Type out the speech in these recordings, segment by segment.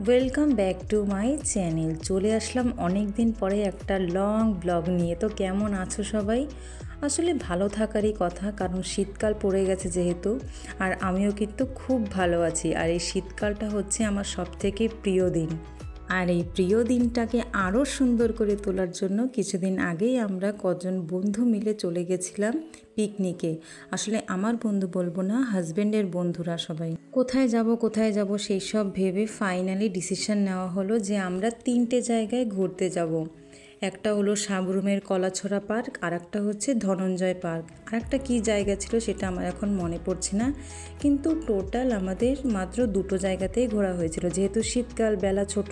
Welcome back to my channel. চলে আসলাম অনেক দিন পরে একটা লং ব্লগ নিয়ে। তো কেমন আছো সবাই? আসলে ভালো থাকারই কথা, কারণ শীতকাল পড়ে গেছে যেহেতু, আর আমিও কিন্তু খুব ভালো আছি। আর এই শীতকালটা হচ্ছে আমার সবথেকে প্রিয় দিন। আর এই প্রিয় দিনটাকে আরও সুন্দর করে তোলার জন্য কিছুদিন আগেই আমরা কজন বন্ধু মিলে চলে গেছিলাম পিকনিকে। আসলে আমার বন্ধু বলবো না, হাজব্যান্ডের বন্ধুরা সবাই। কোথায় যাব সেই সব ভেবে ফাইনালি ডিসিশন নেওয়া হলো যে আমরা 3টে জায়গায় ঘুরতে যাব। একটা হলো সাবরুমের কলাছড়া পার্ক, আর একটা হচ্ছে ধনঞ্জয় পার্ক, আর একটা কী জায়গা ছিল সেটা আমার এখন মনে পড়ছে না। কিন্তু টোটাল আমাদের মাত্র 2টো জায়গাতেই ঘোরা হয়েছিল, যেহেতু শীতকাল, বেলা ছোট,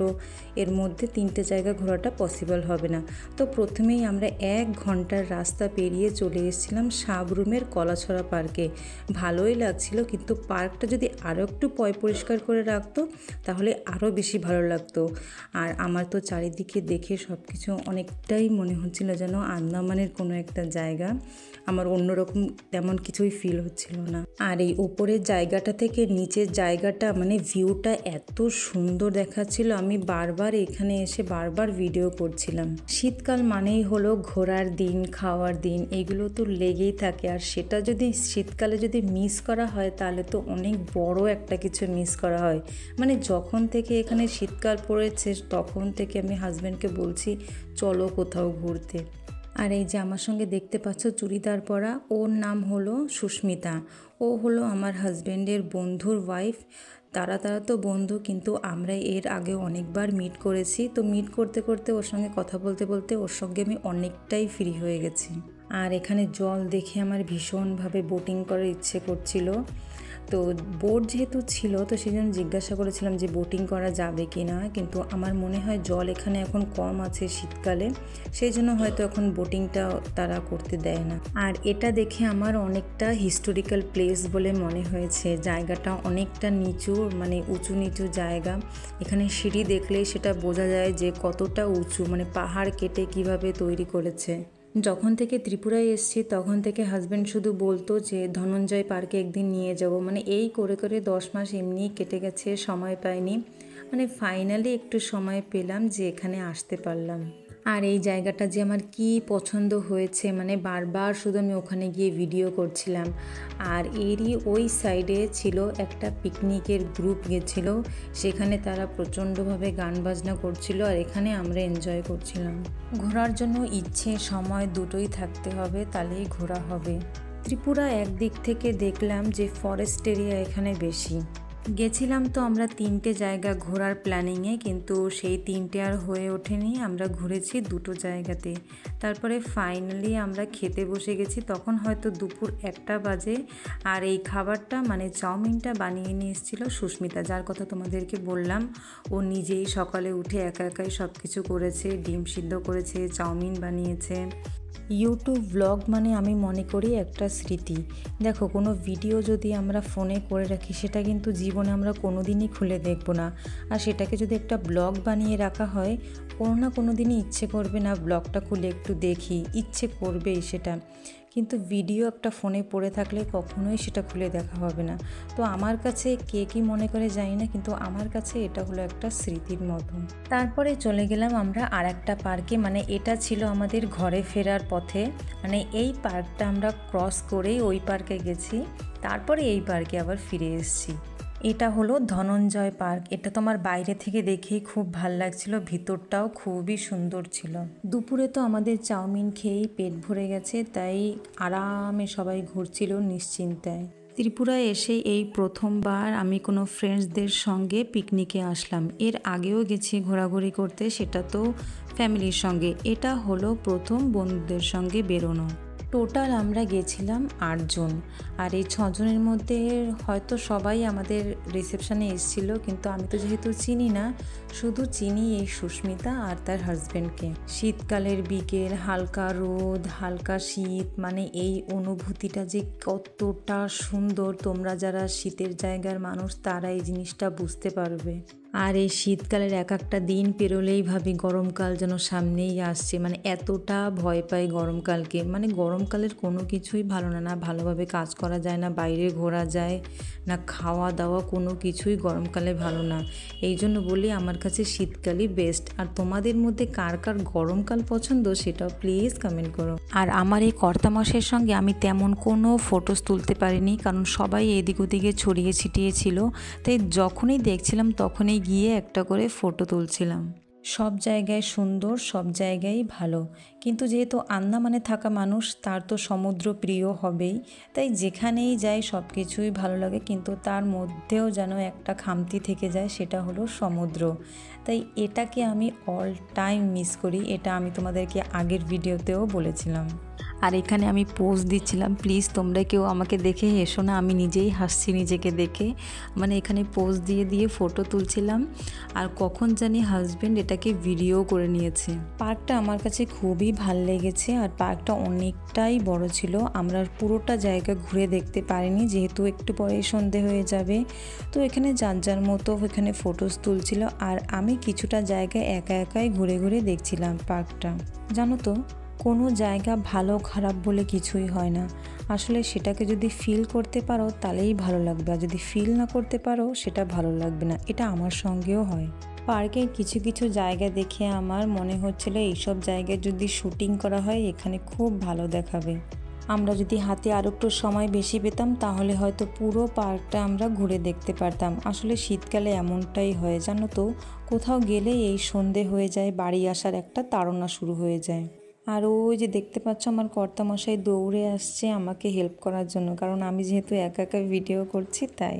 এর মধ্যে 3টে জায়গা ঘোরাটা পসিবল হবে না। তো প্রথমেই আমরা 1 ঘন্টার রাস্তা পেরিয়ে চলে এসেছিলাম সাবরুমের কলাছড়া পার্কে। ভালোই লাগছিল, কিন্তু পার্কটা যদি আরও একটু পরিষ্কার করে রাখতো তাহলে আরও বেশি ভালো লাগতো। আর আমার তো চারিদিকে দেখে সব কিছু অনেকটাই মনে হচ্ছিল যেন আন্দামানের কোনো একটা জায়গা। আমার অন্যরকম তেমন কিছুই ফিল হচ্ছিল না। আর এই উপরের জায়গাটা থেকে নিচের জায়গাটা, মানে ভিউটা এত সুন্দর দেখাচ্ছিল, আমি বারবার এখানে এসে বারবার ভিডিও করছিলাম। শীতকাল মানেই হলো ঘোরার দিন, খাওয়ার দিন, এগুলো তো লেগেই থাকে। আর সেটা যদি শীতকালে যদি মিস করা হয় তাহলে তো অনেক বড় একটা কিছু মিস করা হয়। মানে যখন থেকে এখানে শীতকাল পড়েছে তখন থেকে আমি হাজব্যান্ডকে বলছি চলো কোথাও ঘুরতে। আর এই যে আমার সঙ্গে দেখতে পাচ্ছ চুড়িদার পরা, ওর নাম হলো সুস্মিতা। ও হলো আমার হাজব্যান্ডের বন্ধুর ওয়াইফ। তারা তো বন্ধু, কিন্তু আমরা এর আগে অনেকবার মিট করেছি। তো মিট করতে করতে ওর সঙ্গে কথা বলতে বলতে ওর সঙ্গে আমি অনেকটাই ফ্রি হয়ে গেছি। আর এখানে জল দেখে আমার ভীষণভাবে বোটিং করার ইচ্ছে করছিল। তো বোট যেহেতু ছিল তো সেই জন্য জিজ্ঞাসা করেছিলাম যে বোটিং করা যাবে কি না, কিন্তু আমার মনে হয় জল এখানে এখন কম আছে শীতকালে, সেই জন্য হয়তো এখন বোটিংটা তারা করতে দেয় না। আর এটা দেখে আমার অনেকটা হিস্টোরিক্যাল প্লেস বলে মনে হয়েছে। জায়গাটা অনেকটা নিচু, মানে উঁচু নিচু জায়গা। এখানে সিঁড়ি দেখলেই সেটা বোঝা যায় যে কতটা উঁচু, মানে পাহাড় কেটে কিভাবে তৈরি করেছে। যখন থেকে ত্রিপুরায় এসেছি তখন থেকে হাজব্যান্ড শুধু বলতো যে ধনঞ্জয় পার্কে একদিন নিয়ে যাব। মানে এই করে করে 10 মাস এমনিই কেটে গেছে, সময় পাইনি। মানে ফাইনালি একটু সময় পেলাম যে এখানে আসতে পারলাম। আর এই জায়গাটা যে আমার কি পছন্দ হয়েছে, মানে বারবার শুধু আমি ওখানে গিয়ে ভিডিও করছিলাম। আর এরই ওই সাইডে ছিল একটা পিকনিকের গ্রুপ গেছিলো, সেখানে তারা প্রচণ্ডভাবে গান বাজনা করছিল, আর এখানে আমরা এনজয় করছিলাম। ঘোরার জন্য ইচ্ছে সময় দুটোই থাকতে হবে, তাহলেই ঘোরা হবে। ত্রিপুরা একদিক থেকে দেখলাম যে ফরেস্ট এরিয়া এখানে বেশি। গেছিলাম তো আমরা 3টে জায়গা ঘোরার প্ল্যানিংয়ে, কিন্তু সেই 3টে আর হয়ে ওঠেনি। আমরা ঘুরেছি 2টো জায়গাতে। তারপরে ফাইনালি আমরা খেতে বসে গেছি, তখন হয়তো দুপুর 1টা বাজে। আর এই খাবারটা, মানে চাউমিনটা বানিয়ে নিয়ে এসেছিল সুস্মিতা, যার কথা তোমাদেরকে বললাম। ও নিজেই সকালে উঠে একাই সব কিছু করেছে, ডিম সিদ্ধ করেছে, চাউমিন বানিয়েছে। ইউটিউব ব্লগ মানে আমি মনে করি একটা স্মৃতি। দেখো, কোনো ভিডিও যদি আমরা ফোনে করে রাখি সেটা কিন্তু জীবনে আমরা কোনো দিনই খুলে দেখব না। আর সেটাকে যদি একটা ব্লগ বানিয়ে রাখা হয়, কোনো না কোনো দিনই ইচ্ছে করবে না ব্লগটা খুলে একটু দেখি, ইচ্ছে করবেই সেটা। কিন্তু ভিডিও একটা ফোনে পড়ে থাকলে কখনোই সেটা খুলে দেখা হবে না। তো আমার কাছে কে কী মনে করে জানি না, কিন্তু আমার কাছে এটা হলো একটা স্মৃতির মতন। তারপরে চলে গেলাম আমরা আর একটা পার্কে, মানে এটা ছিল আমাদের ঘরে ফেরার পথে। মানে এই পার্কটা আমরা ক্রস করেই ওই পার্কে গেছি, তারপরে এই পার্কে আবার ফিরে এসেছি। এটা হলো ধনঞ্জয় পার্ক। এটা তো আমার বাইরে থেকে দেখেই খুব ভাল লাগছিল, ভিতরটাও খুবই সুন্দর ছিল। দুপুরে তো আমাদের চাউমিন খেয়েই পেট ভরে গেছে, তাই আরামে সবাই ঘুরছিল নিশ্চিন্তায়। ত্রিপুরায় এসে এই প্রথমবার আমি কোনো ফ্রেন্ডসদের সঙ্গে পিকনিকে আসলাম। এর আগেও গেছি ঘোরাঘুরি করতে, সেটা তো ফ্যামিলির সঙ্গে। এটা হলো প্রথম বন্ধুদের সঙ্গে বেরোনো। টোটাল আমরা গেছিলাম 8 জন। আর এই 6 জনের মধ্যে হয়তো সবাই আমাদের রিসেপশানে এসেছিলো, কিন্তু আমি তো যেহেতু চিনি না, শুধু চিনি এই সুস্মিতা আর তার হাজব্যান্ডকে। শীতকালের বিকেল, হালকা রোদ, হালকা শীত, মানে এই অনুভূতিটা যে কতটা সুন্দর, তোমরা যারা শীতের জায়গার মানুষ তারা এই জিনিসটা বুঝতে পারবে। আর এই শীতকালের এক একটা দিন পেরোলেই ভাবি গরমকাল যেন সামনেই আসছে, মানে এতটা ভয় পাই গরমকালকে। মানে গরমকালের কোনো কিছুই ভালো না, না ভালোভাবে কাজ করা যায়, না বাইরে ঘোরা যায়, না খাওয়া দাওয়া, কোনো কিছুই গরমকালে ভালো না। এই জন্য বলি আমার কাছে শীতকালই বেস্ট। আর তোমাদের মধ্যে কার কার গরমকাল পছন্দ সেটাও প্লিজ কমেন্ট করো। আর আমার এই কর্তামশের সঙ্গে আমি তেমন কোনো ফটোস তুলতে পারিনি, কারণ সবাই এদিক ওদিকে ছড়িয়ে ছিটিয়ে ছিল, তাই যখনই দেখছিলাম তখনই গিয়ে একটা করে ফটো তুলছিলাম। সব জায়গায় সুন্দর, সব জায়গায় ভালো, কিন্তু যেহেতু আন্দামানে থাকা মানুষ তার তো সমুদ্র প্রিয় হবেই, তাই যেখানেই যাই সব কিছুই ভালো লাগে, কিন্তু তার মধ্যেও যেন একটা খামতি থেকে যায়, সেটা হলো সমুদ্র। তাই এটাকে আমি অল টাইম মিস করি, এটা আমি তোমাদেরকে আগের ভিডিওতেও বলেছিলাম। আর এখানে আমি পোজ দিচ্ছিলাম, প্লিজ তোমরা কেউ আমাকে দেখে হেসো না, আমি নিজেই হাসছি নিজেকে দেখে। মানে এখানে পোজ দিয়ে দিয়ে ফটো তুলছিলাম, আর কখন জানি হাজব্যান্ড এটাকে ভিডিও করে নিয়েছে। পার্কটা আমার কাছে খুবই ভাল লেগেছে, আর পার্কটা অনেকটাই বড় ছিল। আমরা পুরোটা জায়গা ঘুরে দেখতে পারিনি, যেহেতু একটু পরেই সন্ধে হয়ে যাবে। তো এখানে যার যার মতো এখানে ফটোস তুলছিল, আর আমি কিছুটা জায়গায় একা একাই ঘুরে ঘুরে দেখছিলাম পার্কটা। জানো তো, কোনো জায়গা ভালো খারাপ বলে কিছুই হয় না, আসলে সেটাকে যদি ফিল করতে পারো তাহলেই ভালো লাগবে, আর যদি ফিল না করতে পারো সেটা ভালো লাগবে না। এটা আমার সঙ্গেও হয়। পার্কের কিছু কিছু জায়গা দেখে আমার মনে হচ্ছিল এইসব জায়গায় যদি শুটিং করা হয় এখানে খুব ভালো দেখাবে। আমরা যদি হাতে আর একটু সময় বেশি পেতাম তাহলে হয়তো পুরো পার্কটা আমরা ঘুরে দেখতে পারতাম। আসলে শীতকালে এমনটাই হয় জানো তো, কোথাও গেলে এই সন্ধে হয়ে যায়, বাড়ি আসার একটা তাড়না শুরু হয়ে যায়। আর ওই যে দেখতে পাচ্ছ আমার কর্তামশাই দৌড়ে আসছে আমাকে হেল্প করার জন্য, কারণ আমি যেহেতু একা একা ভিডিও করছি তাই।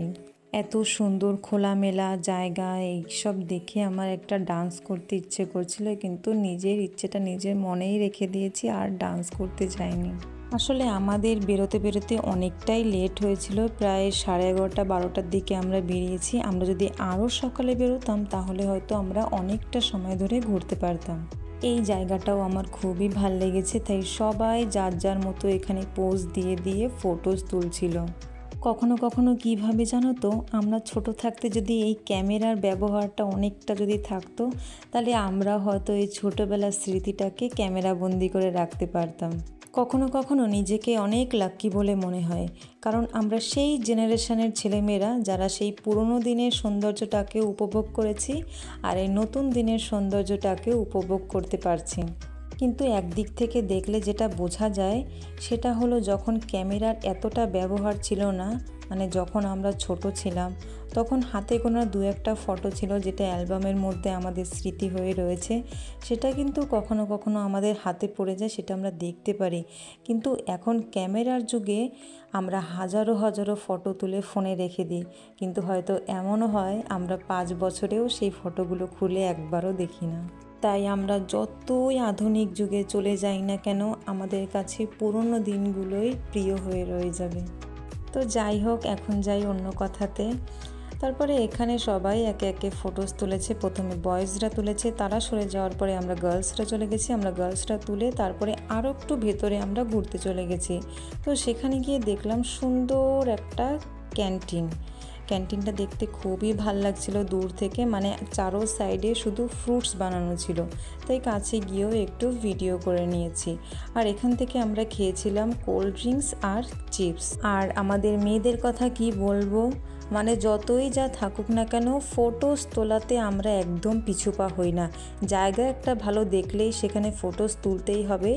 এত সুন্দর খোলামেলা জায়গা, এইসব দেখে আমার একটা ডান্স করতে ইচ্ছে করছিল, কিন্তু নিজের ইচ্ছেটা নিজের মনেই রেখে দিয়েছি, আর ডান্স করতে যাইনি। আসলে আমাদের বেরোতে বেরোতে অনেকটাই লেট হয়েছিল, প্রায় 11:30-12টার দিকে আমরা বেরিয়েছি। আমরা যদি আরও সকালে বেরোতাম তাহলে হয়তো আমরা অনেকটা সময় ধরে ঘুরতে পারতাম। এই জায়গাটাও আমার খুবই ভাল লেগেছে, তাই সবাই যার যার মতো এখানে পোজ দিয়ে দিয়ে ফটোজ তুলছিল। কখনো কখনো কীভাবে জানো তো, আমরা ছোট থাকতে যদি এই ক্যামেরার ব্যবহারটা অনেকটা যদি থাকতো, তাহলে আমরা হয়তো এই ছোটোবেলার স্মৃতিটাকে ক্যামেরাবন্দি করে রাখতে পারতাম। কখনো কখনো নিজেকে অনেক লাক্কি বলে মনে হয়, কারণ আমরা সেই জেনারেশনের ছেলেমেয়েরা যারা সেই পুরনো দিনের সৌন্দর্যটাকে উপভোগ করেছি, আর এই নতুন দিনের সৌন্দর্যটাকে উপভোগ করতে পারছি। কিন্তু একদিক থেকে দেখলে যেটা বোঝা যায় সেটা হলো, যখন ক্যামেরার এতটা ব্যবহার ছিল না, মানে যখন আমরা ছোট ছিলাম, তখন হাতে গোনা 2-1টা ফটো ছিল যেটা অ্যালবামের মধ্যে আমাদের স্মৃতি হয়ে রয়েছে। সেটা কিন্তু কখনো কখনো আমাদের হাতে পড়ে যায়, সেটা আমরা দেখতে পারি। কিন্তু এখন ক্যামেরার যুগে আমরা হাজারো হাজারো ফটো তুলে ফোনে রেখে দিই, কিন্তু হয়তো এমনও হয় আমরা 5 বছরেও সেই ফটোগুলো খুলে একবারও দেখি না। তাই আমরা যতই আধুনিক যুগে চলে যাই না কেন, আমাদের কাছে পুরনো দিনগুলোই প্রিয় হয়ে রয়ে যাবে। তো যাই হোক, এখন যাই অন্য কথাতে। তারপরে এখানে সবাই একে একে ফটোস তুলেছে। প্রথমে বয়েজরা তুলেছে, তারা সরে যাওয়ার পরে আমরা গার্লসরা চলে গেছি। আমরা গার্লসরা তুলে তারপরে আরও একটু ভেতরে আমরা ঘুরতে চলে গেছি। তো সেখানে গিয়ে দেখলাম সুন্দর একটা ক্যান্টিনটা দেখতে খুবই ভাল লাগছিল দূর থেকে, মানে চারো সাইডে শুধু ফ্রুটস বানানো ছিল, তাই কাছে গিয়েও একটু ভিডিও করে নিয়েছি। আর এখান থেকে আমরা খেয়েছিলাম কোল্ড ড্রিঙ্কস আর চিপস। আর আমাদের মেয়েদের কথা কি বলবো, মানে যতই যা থাকুক না কেন ফটোস তোলাতে আমরা একদম পিছুপা হই না। জায়গা একটা ভালো দেখলেই সেখানে ফটোস তুলতেই হবে।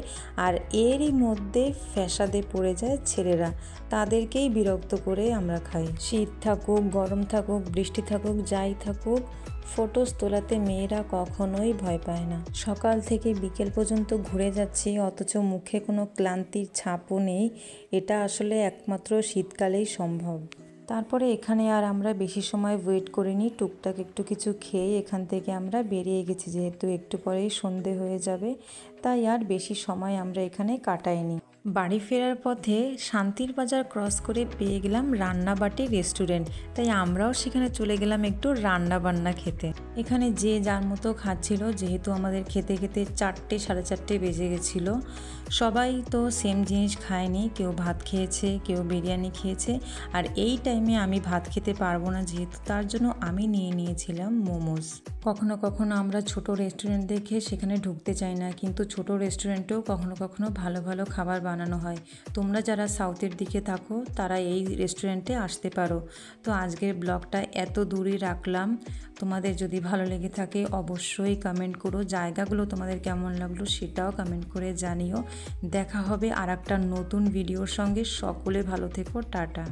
আর এরই মধ্যে ফ্যাসাদে পড়ে যায় ছেলেরা, তাদেরকেই বিরক্ত করে আমরা খাই। শীত থাকুক, গরম থাকুক, বৃষ্টি থাকুক, যাই থাকুক, ফটোস তোলাতে মেয়েরা কখনোই ভয় পায় না। সকাল থেকে বিকেল পর্যন্ত ঘুরে যাচ্ছি, অথচ মুখে কোনো ক্লান্তির ছাপও নেই। এটা আসলে একমাত্র শীতকালেই সম্ভব। তারপরে এখানে আর আমরা বেশি সময় ওয়েট করিনি, টুকটাক একটু কিছু খেয়ে এখান থেকে আমরা বেরিয়ে গেছি, যেহেতু একটু পরেই সন্ধে হয়ে যাবে, তাই আর বেশি সময় আমরা এখানে কাটাইনি। বাড়ি ফেরার পথে শান্তির বাজার ক্রস করে পেয়ে গেলাম রান্নাবাটি রেস্টুরেন্ট, তাই আমরাও সেখানে চলে গেলাম একটু রান্না বান্না খেতে। এখানে যে যার মতো খাচ্ছিল, যেহেতু আমাদের খেতে খেতে 4টে সাড়ে 4টে বেজে গেছিলো। সবাই তো সেম জিনিস খায়নি, কেউ ভাত খেয়েছে, কেউ বিরিয়ানি খেয়েছে। আর এই টাইমে আমি ভাত খেতে পারবো না, যেহেতু তার জন্য আমি নিয়ে নিয়েছিলাম মোমোজ। কখনো কখনো আমরা ছোট রেস্টুরেন্ট দেখে সেখানে ঢুকতে চাই না, কিন্তু ছোট রেস্টুরেন্টেও কখনো কখনো ভালো ভালো খাবার বানানো হয়। তোমরা যারা সাউথের দিকে থাকো তারা এই রেস্টুরেন্টে আসতে পারো। তো আজকের ব্লগটা এত দূরই রাখলাম। তোমাদের যদি ভালো লেগে থাকে অবশ্যই কমেন্ট করো, জায়গাগুলো তোমাদের কেমন লাগলো সেটাও কমেন্ট করে জানিও। দেখা হবে আর একটা নতুন ভিডিওর সঙ্গে। সকলে ভালো থেকো, টাটা।